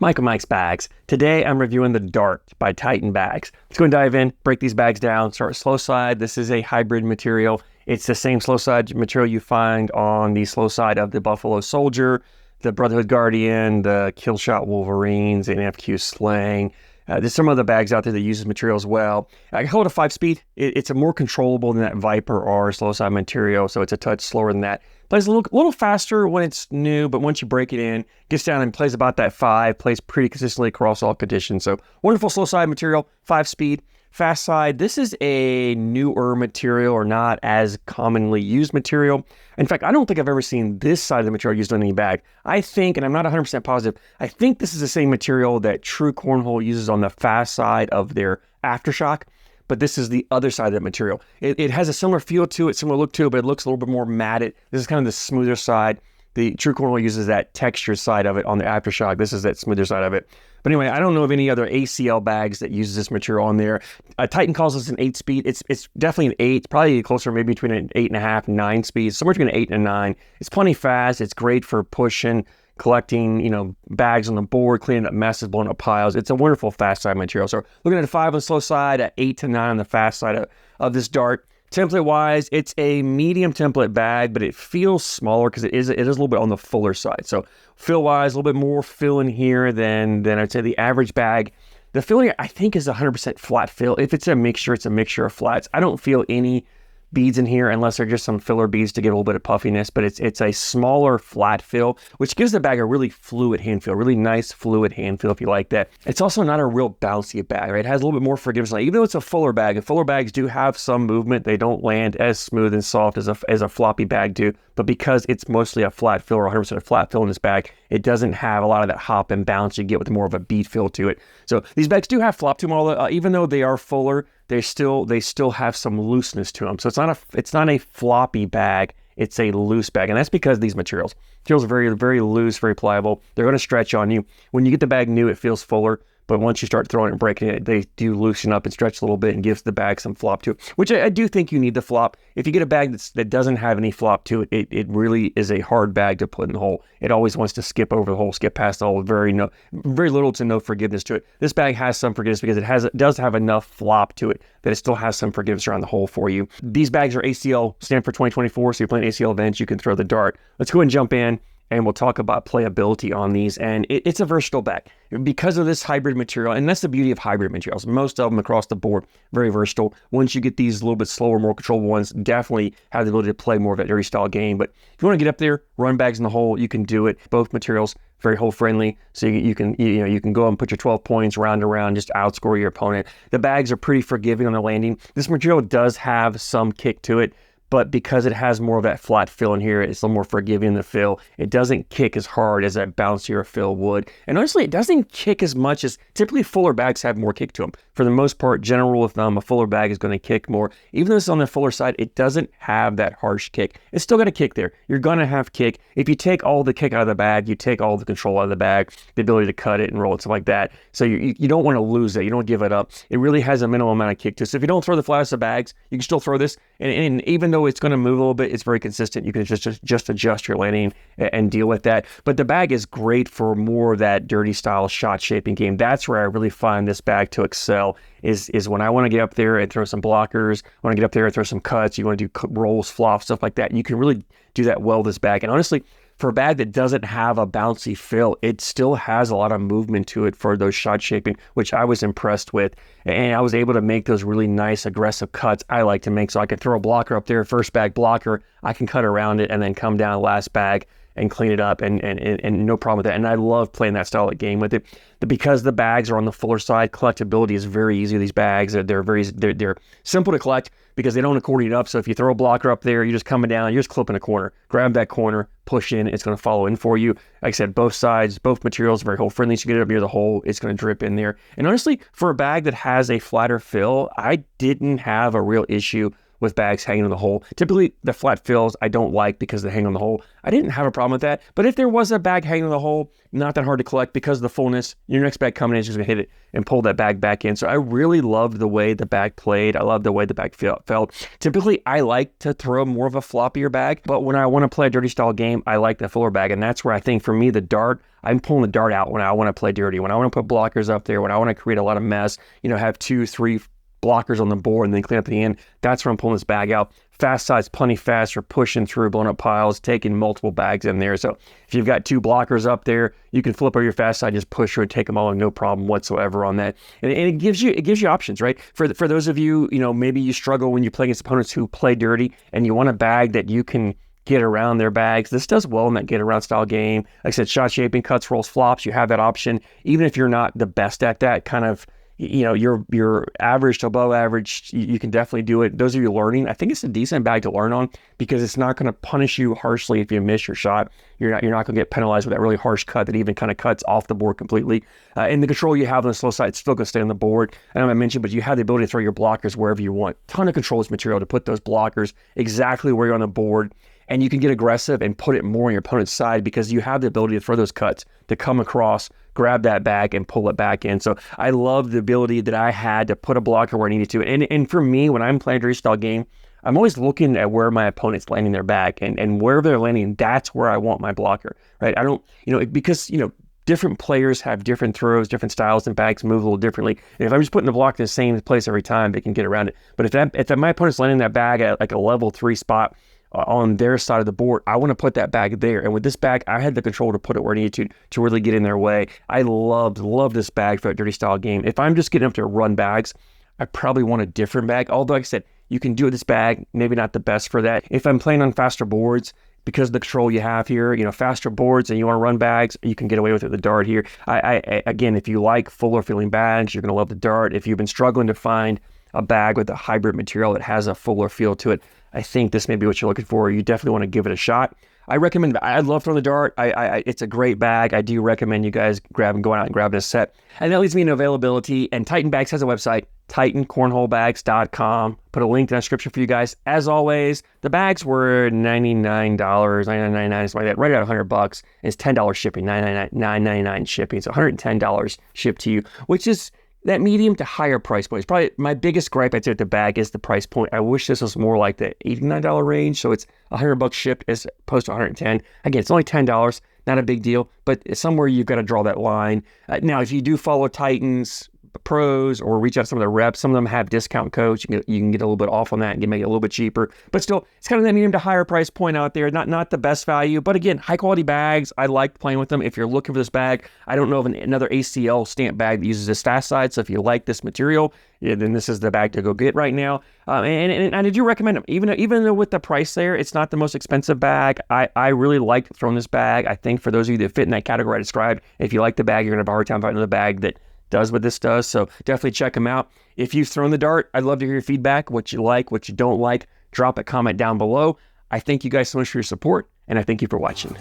Michael Mike's Bags. Today I'm reviewing the Dart by Titan Bags. Let's go and dive in, break these bags down, start with slow side. This is a hybrid material. It's the same slow side material you find on the slow side of the Buffalo Soldier, the Brotherhood Guardian, the Killshot Wolverines, the NFQ Slang. There's some other bags out there that use this material as well. I can hold a 5-speed. It's a more controllable than that Viper or slow side material, so it's a touch slower than that. Plays a little faster when it's new, but once you break it in, gets down and plays about that 5, plays pretty consistently across all conditions. So wonderful slow side material, 5-speed. Fast side, this is a newer material or not as commonly used material. In fact, I don't think I've ever seen this side of the material used on any bag. I think, and I'm not 100% positive, I think this is the same material that True Cornhole uses on the fast side of their Aftershock, but this is the other side of that material. It has a similar feel to it, similar look to it, but it looks a little bit more matted. This is kind of the smoother side. The True Cornhole uses that texture side of it on the Aftershock. This is that smoother side of it. But anyway, I don't know of any other ACL bags that uses this material on there. Titan calls this an 8-speed. It's definitely an 8. It's probably closer maybe between an 8.5 and 9 speed. Somewhere between an 8 and a 9. It's plenty fast. It's great for pushing, collecting, bags on the board, cleaning up messes, blowing up piles. It's a wonderful fast side material. So looking at a 5 on the slow side, at 8 to 9 on the fast side of this Dart. Template-wise, it's a medium template bag, but it feels smaller because it is a little bit on the fuller side. So feel-wise, a little bit more fill in here than I'd say the average bag. The fill here, I think, is 100% flat fill. If it's a mixture of flats. I don't feel any beads in here unless they're just some filler beads to give a little bit of puffiness, but it's a smaller flat fill, which gives the bag a really fluid hand feel, really nice fluid hand feel if you like that. It's also not a real bouncy bag, right? It has a little bit more forgiveness. Even though it's a fuller bag, and fuller bags do have some movement, they don't land as smooth and soft as a floppy bag do, but because it's mostly a flat fill or 100% a flat fill in this bag, it doesn't have a lot of that hop and bounce you get with more of a bead feel to it. So these bags do have flop to them, although even though they are fuller, they still have some looseness to them. So it's not a floppy bag, it's a loose bag. And that's because of these materials. Materials are very, very loose, very pliable. They're going to stretch on you. When you get the bag new, it feels fuller. But once you start throwing it and breaking it, they do loosen up and stretch a little bit and gives the bag some flop to it, which I do think you need the flop. If you get a bag that doesn't have any flop to it, it really is a hard bag to put in the hole. It always wants to skip over the hole, skip past the hole, very little to no forgiveness to it. This bag has some forgiveness because it does have enough flop to it that it still has some forgiveness around the hole for you. These bags are ACL, stand for 2024, so you're playing ACL events, you can throw the Dart. Let's go ahead and jump in, and we'll talk about playability on these. And it's a versatile bag because of this hybrid material. And that's the beauty of hybrid materials. Most of them across the board, very versatile. Once you get these a little bit slower, more controllable ones, definitely have the ability to play more of that dirty style game. But if you want to get up there, run bags in the hole, you can do it. Both materials, very hole friendly. So you can go and put your 12 points round and round, just outscore your opponent. The bags are pretty forgiving on the landing. This material does have some kick to it, but because it has more of that flat fill in here, it's a little more forgiving in the fill. It doesn't kick as hard as that bouncier fill would. And honestly, it doesn't kick as much as typically fuller bags have more kick to them. For the most part, general rule of thumb, a fuller bag is going to kick more. Even though it's on the fuller side, it doesn't have that harsh kick. It's still got a kick there. You're going to have kick. If you take all the kick out of the bag, you take all the control out of the bag, the ability to cut it and roll it, stuff like that. So you don't want to lose it. You don't give it up. It really has a minimal amount of kick to it. So if you don't throw the flattest of bags, you can still throw this. And even though it's going to move a little bit, it's very consistent. You can just adjust your landing and deal with that. But the bag is great for more of that dirty style shot shaping game. That's where I really find this bag to excel, is when I want to get up there and throw some blockers, I want to get up there and throw some cuts, you want to do rolls, flops, stuff like that. You can really do that well with this bag. And honestly, for a bag that doesn't have a bouncy fill, it still has a lot of movement to it for those shot shaping, which I was impressed with. And I was able to make those really nice aggressive cuts I like to make. So I could throw a blocker up there, first bag blocker, I can cut around it and then come down last bag and clean it up and no problem with that. And I love playing that style of game with it. Because the bags are on the fuller side, collectability is very easy. These bags, they're simple to collect because they don't accordion up. So if you throw a blocker up there, you're just coming down, you're just clipping a corner, grab that corner, push in, it's going to follow in for you. Like I said, both sides, both materials are very hole friendly. So you get it up near the hole, it's going to drip in there. And honestly, for a bag that has a flatter fill, I didn't have a real issue with bags hanging in the hole. Typically, the flat fills I don't like because they hang on the hole. I didn't have a problem with that, but if there was a bag hanging in the hole, not that hard to collect because of the fullness. Your next bag coming in is just gonna hit it and pull that bag back in. So I really loved the way the bag played. I love the way the bag felt. Typically, I like to throw more of a floppier bag, but when I want to play a dirty style game, I like the fuller bag, and that's where I think for me the dart, I'm pulling the dart out when I want to play dirty, when I want to put blockers up there, when I want to create a lot of mess, have 2, 3 blockers on the board and then clean up the end. That's where I'm pulling this bag out. Fast size, plenty fast for pushing through, blowing up piles, taking multiple bags in there. So if you've got 2 blockers up there, you can flip over your fast side, just push through and take them all, and no problem whatsoever on that. And it gives you options, right? For those of you, maybe you struggle when you play against opponents who play dirty, and you want a bag that you can get around their bags. This does well in that get around style game. Like I said, shot shaping, cuts, rolls, flops, you have that option. Even if you're not the best at that, kind of, you're average to above average, you can definitely do it. Those of you learning, I think it's a decent bag to learn on because it's not going to punish you harshly if you miss your shot. You're not going to get penalized with that really harsh cut that even kind of cuts off the board completely. And the control you have on the slow side, it's still going to stay on the board. I know I mentioned, but you have the ability to throw your blockers wherever you want. Ton of controls material to put those blockers exactly where you're on the board. And you can get aggressive and put it more on your opponent's side because you have the ability to throw those cuts, to come across, grab that bag, and pull it back in. So I love the ability that I had to put a blocker where I needed to. And for me, when I'm playing a dirty style game, I'm always looking at where my opponent's landing their bag, and wherever they're landing, that's where I want my blocker, right? I don't, because different players have different throws, different styles, and bags move a little differently. And if I'm just putting the block in the same place every time, they can get around it. But if my opponent's landing that bag at like a level 3 spot, on their side of the board, I want to put that bag there. And with this bag, I had the control to put it where I needed to really get in their way. I love this bag for a dirty style game. If I'm just getting up to run bags, I probably want a different bag. Although, like I said, you can do it this bag, maybe not the best for that. If I'm playing on faster boards, because of the control you have here, faster boards and you want to run bags, you can get away with it with the dart here. Again, if you like fuller feeling bags, you're going to love the dart. If you've been struggling to find a bag with a hybrid material that has a fuller feel to it, I think this may be what you're looking for. You definitely want to give it a shot. I recommend, I love throwing the dart. It's a great bag. I do recommend you guys going out and grabbing a set. And that leads me into availability. And Titan Bags has a website, TitanCornholeBags.com. Put a link in the description for you guys. As always, the bags were $99, $99.99, something like that. Right at $100. It's $10 shipping, $9.99 shipping. So $110 shipped to you, which is that medium to higher price point. It's probably my biggest gripe I'd say with the bag is the price point. I wish this was more like the $89 range. So it's $100 shipped as opposed to $110. Again, it's only $10, not a big deal, but somewhere you've got to draw that line. Now, if you do follow Titans pros or reach out to some of the reps, some of them have discount codes. You can get a little bit off on that and make it a little bit cheaper. But still, it's kind of that medium to higher price point out there. Not the best value, but again, high quality bags. I like playing with them. If you're looking for this bag, I don't know of another ACL stamp bag that uses this fast side. So if you like this material, then this is the bag to go get right now. And I do recommend them. Even though with the price there, it's not the most expensive bag. I really like throwing this bag. I think for those of you that fit in that category I described, if you like the bag, you're going to have a hard time finding another bag that does what this does. So definitely check them out. If you've thrown the dart, I'd love to hear your feedback, what you like, what you don't like. Drop a comment down below. I thank you guys so much for your support, and I thank you for watching.